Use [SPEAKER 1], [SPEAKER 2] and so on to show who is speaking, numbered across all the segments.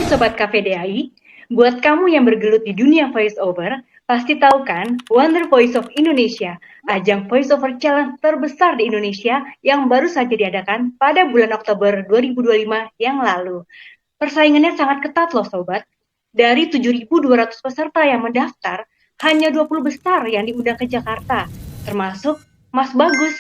[SPEAKER 1] Sobat Cafe DAI, buat kamu yang bergelut di dunia voice over, pasti tahu kan Wonder Voice of Indonesia, ajang voice over challenge terbesar di Indonesia yang baru saja diadakan pada bulan Oktober 2025 yang lalu. Persaingannya sangat ketat loh sobat. Dari 7.200 peserta yang mendaftar, hanya 20 besar yang diundang ke Jakarta, termasuk Mas Bagus.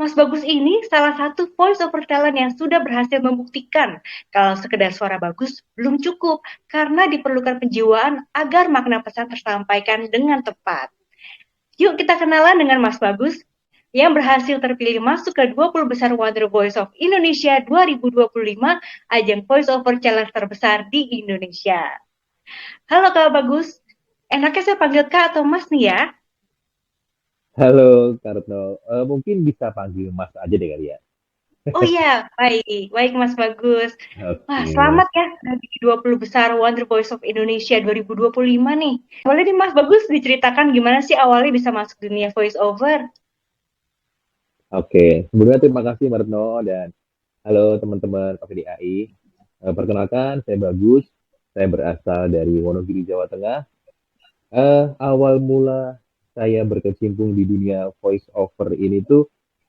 [SPEAKER 1] Mas Bagus ini salah satu voice over talent yang sudah berhasil membuktikan kalau sekedar suara bagus belum cukup karena diperlukan penjiwaan agar makna pesan tersampaikan dengan tepat. Yuk kita kenalan dengan Mas Bagus yang berhasil terpilih masuk ke 20 besar Wonder Voice of Indonesia 2025, ajang voice over challenge terbesar di Indonesia. Halo Kak Bagus, enaknya saya panggil Kak atau Mas nih ya?
[SPEAKER 2] Halo, Karno. Mungkin bisa panggil Mas aja deh kali ya.
[SPEAKER 1] Oh iya, baik. Baik Mas Bagus. Wah,
[SPEAKER 2] Oke.
[SPEAKER 1] selamat ya dari 20 besar Wonder Voice of Indonesia 2025 nih. Boleh nih Mas Bagus diceritakan gimana sih awalnya bisa masuk dunia voice over?
[SPEAKER 2] Oke. Sebelumnya terima kasih Marno dan halo teman-teman KPDAI. Perkenalkan, saya Bagus. Saya berasal dari Wonogiri, Jawa Tengah. Awal mula saya berkecimpung di dunia voice over ini tuh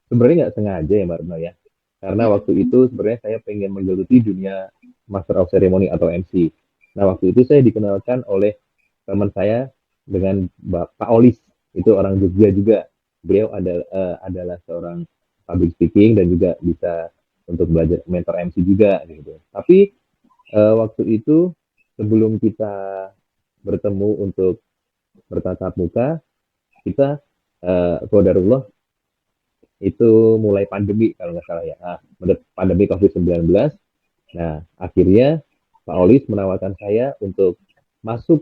[SPEAKER 2] sebenarnya nggak sengaja ya Marno ya. Karena waktu
[SPEAKER 1] Mm-mm.
[SPEAKER 2] itu sebenarnya saya pengen menggeluti dunia Master of Ceremony atau MC. Nah, waktu itu saya dikenalkan oleh teman saya dengan Pak Olis, itu orang Jogja juga. Beliau adalah seorang public speaking dan juga bisa untuk belajar mentor MC juga gitu. Tapi waktu itu sebelum kita bertemu untuk bertatap muka, kita qadarullah itu mulai pandemi kalau nggak salah ya. Pandemi COVID-19. Nah, akhirnya Pak Olis menawarkan saya untuk masuk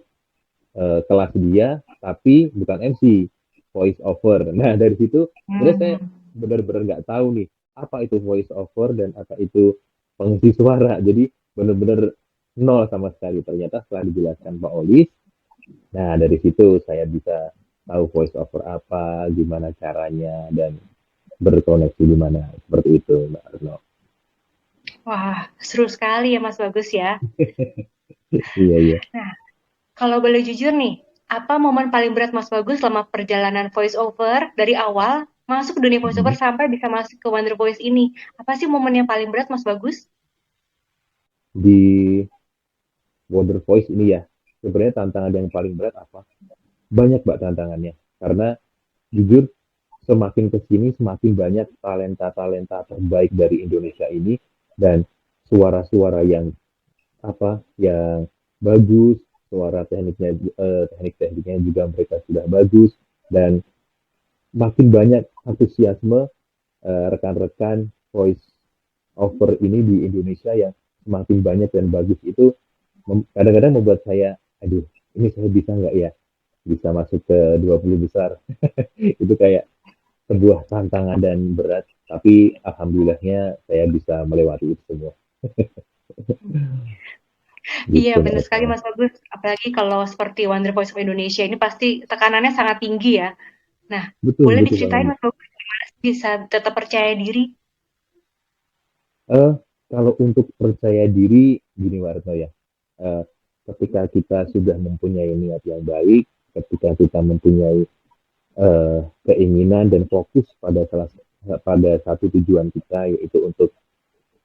[SPEAKER 2] kelas dia, tapi bukan MC, voice over. Nah, dari situ sebenarnya saya
[SPEAKER 1] Hmm.
[SPEAKER 2] benar-benar nggak tahu nih, apa itu voice over dan apa itu pengisi suara. Jadi benar-benar nol sama sekali. Ternyata setelah dijelaskan Pak Olis, nah dari situ saya bisa tahu voice over apa, gimana caranya, dan berkoneksi di mana. Seperti itu, Mbak Arno.
[SPEAKER 1] Wah, seru sekali ya Mas Bagus ya.
[SPEAKER 2] Iya, iya.
[SPEAKER 1] Nah, kalau boleh jujur nih, apa momen paling berat Mas Bagus selama perjalanan voice over dari awal masuk ke dunia voice over
[SPEAKER 2] Mhm.
[SPEAKER 1] sampai bisa masuk ke Wonder Voice ini? Apa sih momen yang paling berat Mas Bagus?
[SPEAKER 2] Di Wonder Voice ini ya, sebenarnya tantangan yang paling berat apa? Banyak Mbak tantangannya. Karena jujur semakin ke sini semakin banyak talenta-talenta terbaik dari Indonesia ini dan suara-suara yang yang bagus, suara teknik-tekniknya juga mereka sudah bagus dan makin banyak antusiasme rekan-rekan voice over ini di Indonesia yang semakin banyak dan bagus itu kadang-kadang membuat saya, aduh, ini saya bisa nggak ya bisa masuk ke 20 besar. Itu kayak sebuah tantangan dan berat, tapi alhamdulillahnya saya bisa melewati itu semua.
[SPEAKER 1] Iya,
[SPEAKER 2] Gitu, Mbak
[SPEAKER 1] benar sekali
[SPEAKER 2] Retno.
[SPEAKER 1] Mas Bagus. Apalagi kalau seperti Wonder Voice of Indonesia ini pasti tekanannya sangat tinggi ya. Nah,
[SPEAKER 2] Betul,
[SPEAKER 1] boleh
[SPEAKER 2] betul banget,
[SPEAKER 1] diceritain
[SPEAKER 2] Mbak.
[SPEAKER 1] Mas Bagus gimana sih bisa tetap percaya diri?
[SPEAKER 2] Eh, Kalau untuk percaya diri, gini Mbak Retno ya, eh, ketika kita sudah mempunyai niat yang baik, ketika kita mempunyai keinginan dan fokus pada satu tujuan kita, yaitu untuk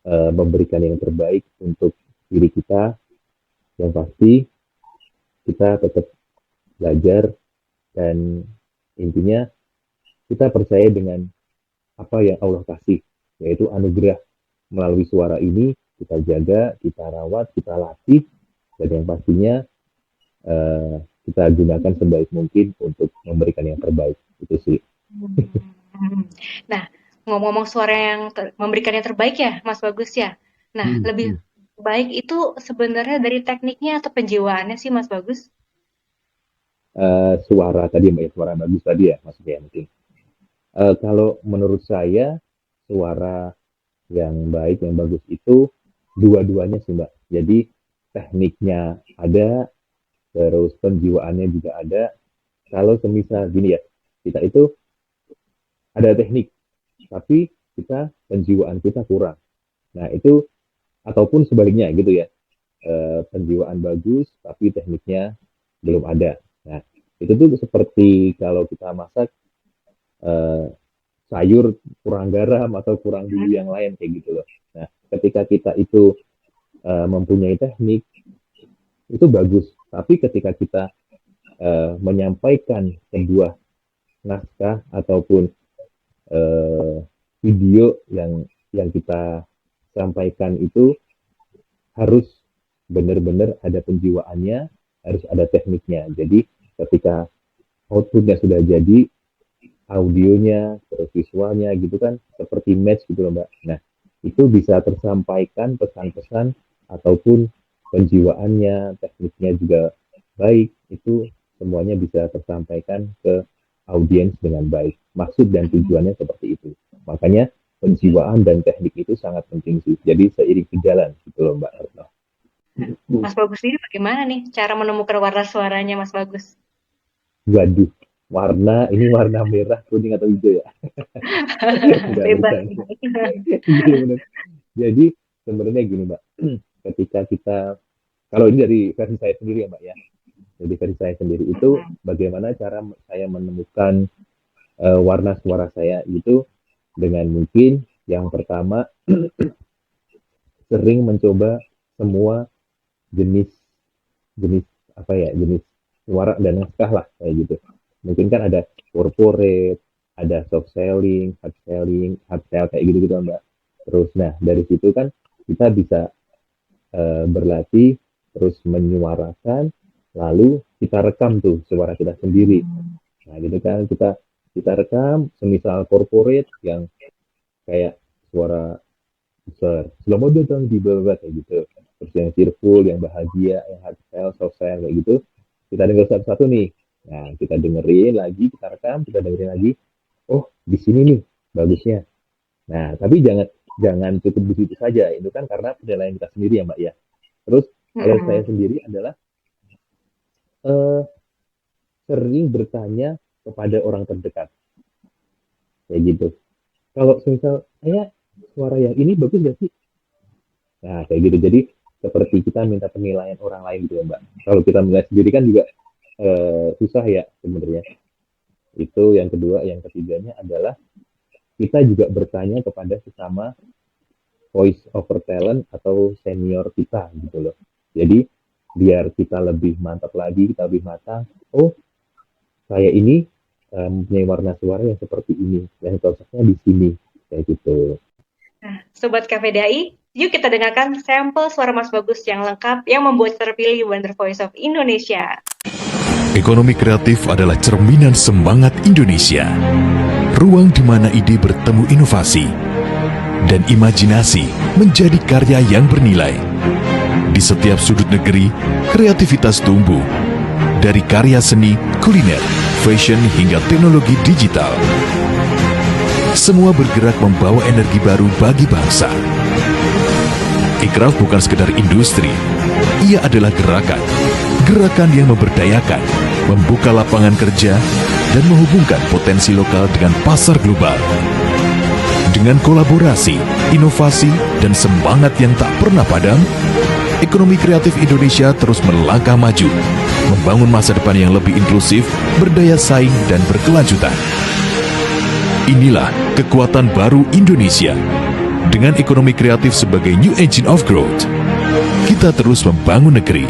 [SPEAKER 2] memberikan yang terbaik untuk diri kita, yang pasti kita tetap belajar dan intinya kita percaya dengan apa yang Allah kasih, yaitu anugerah melalui suara ini kita jaga, kita rawat, kita latih, dan yang pastinya eh, kita gunakan sebaik mungkin untuk memberikan yang terbaik. Itu sih.
[SPEAKER 1] Hmm. Nah, ngomong-ngomong suara yang memberikan yang terbaik ya, Mas Bagus ya. Nah,
[SPEAKER 2] Hmm,
[SPEAKER 1] lebih
[SPEAKER 2] hmm.
[SPEAKER 1] baik itu sebenarnya dari tekniknya atau penjiwaannya sih, Mas Bagus?
[SPEAKER 2] Suara tadi, Mbak, ya, suara bagus tadi ya, maksudnya mungkin. Kalau menurut saya, suara yang baik, yang bagus itu dua-duanya sih, Mbak. Jadi tekniknya ada, terus penjiwaannya juga ada. Kalau semisal gini ya, kita itu ada teknik, tapi penjiwaan kita kurang. Nah, itu ataupun sebaliknya gitu ya. penjiwaan bagus, tapi tekniknya belum ada. Nah, itu tuh seperti kalau kita masak eh, sayur kurang garam atau kurang bumbu yang lain kayak gitu loh. Nah, ketika kita itu mempunyai teknik itu bagus, tapi ketika kita menyampaikan sebuah naskah ataupun video yang kita sampaikan itu harus benar-benar ada penjiwaannya, harus ada tekniknya. Jadi ketika outputnya sudah jadi, audionya, terus visualnya gitu kan, seperti match gitu loh Mbak. Nah, itu bisa tersampaikan pesan-pesan ataupun penjiwaannya, tekniknya juga baik, itu semuanya bisa tersampaikan ke audiens dengan baik. Maksud dan tujuannya seperti itu. Makanya penjiwaan dan teknik itu sangat penting sih. Jadi seiring sejalan gitu loh Mbak Retno.
[SPEAKER 1] Mas Bagus ini bagaimana nih cara menemukan warna suaranya Mas Bagus?
[SPEAKER 2] Waduh, ini warna merah, kuning atau hijau ya?
[SPEAKER 1] Bebas.
[SPEAKER 2] Jadi sebenarnya gini Mbak, ketika kita, kalau ini dari versi saya sendiri ya Mbak ya, jadi versi saya sendiri itu bagaimana cara saya menemukan warna suara saya itu dengan mungkin yang pertama sering mencoba semua jenis suara dan naskah lah kayak gitu. Mungkin kan ada corporate, ada soft selling, hard sell kayak gitu Mbak. Terus nah dari situ kan kita bisa berlatih terus menyuarakan, lalu kita rekam tuh suara kita sendiri. Nah gitu kan kita rekam semisal corporate yang kayak suara besar, selamat datang di bawah kayak gitu. Terus yang cheerful, yang bahagia, yang hard sell, soft sell kayak gitu. Kita dengar satu-satu nih. Nah, kita dengerin lagi, kita rekam, kita dengerin lagi. Oh, di sini nih bagusnya. Nah, tapi jangan cukup di situ saja. Itu kan karena penilaian kita sendiri ya, Mbak ya. Terus kalau saya sendiri adalah sering bertanya kepada orang terdekat. Kayak gitu. Kalau misal saya suara yang ini bagus gak sih? Nah, kayak gitu. Jadi seperti kita minta penilaian orang lain gitu ya, Mbak. Kalau kita menilai sendiri kan juga susah ya sebenarnya. Itu yang kedua. Yang ketiganya adalah kita juga bertanya kepada sesama voice over talent atau senior kita gitu loh. Jadi biar kita lebih mantap lagi, kita lebih matang. Oh, saya ini mempunyai warna suara yang seperti ini, yang cocoknya di sini, kayak gitu.
[SPEAKER 1] Nah, Sobat KPDAI, yuk kita dengarkan sampel suara Mas Bagus yang lengkap yang membuat terpilih Wonder Voice of Indonesia.
[SPEAKER 3] Ekonomi kreatif adalah cerminan semangat Indonesia. Ruang di mana ide bertemu inovasi dan imajinasi menjadi karya yang bernilai. Di setiap sudut negeri, kreativitas tumbuh. Dari karya seni, kuliner, fashion hingga teknologi digital. Semua bergerak membawa energi baru bagi bangsa. Ikraf bukan sekedar industri, ia adalah gerakan. Gerakan yang memberdayakan, membuka lapangan kerja, dan menghubungkan potensi lokal dengan pasar global. Dengan kolaborasi, inovasi, dan semangat yang tak pernah padam, ekonomi kreatif Indonesia terus melangkah maju, membangun masa depan yang lebih inklusif, berdaya saing, dan berkelanjutan. Inilah kekuatan baru Indonesia. Dengan ekonomi kreatif sebagai new engine of growth, kita terus membangun negeri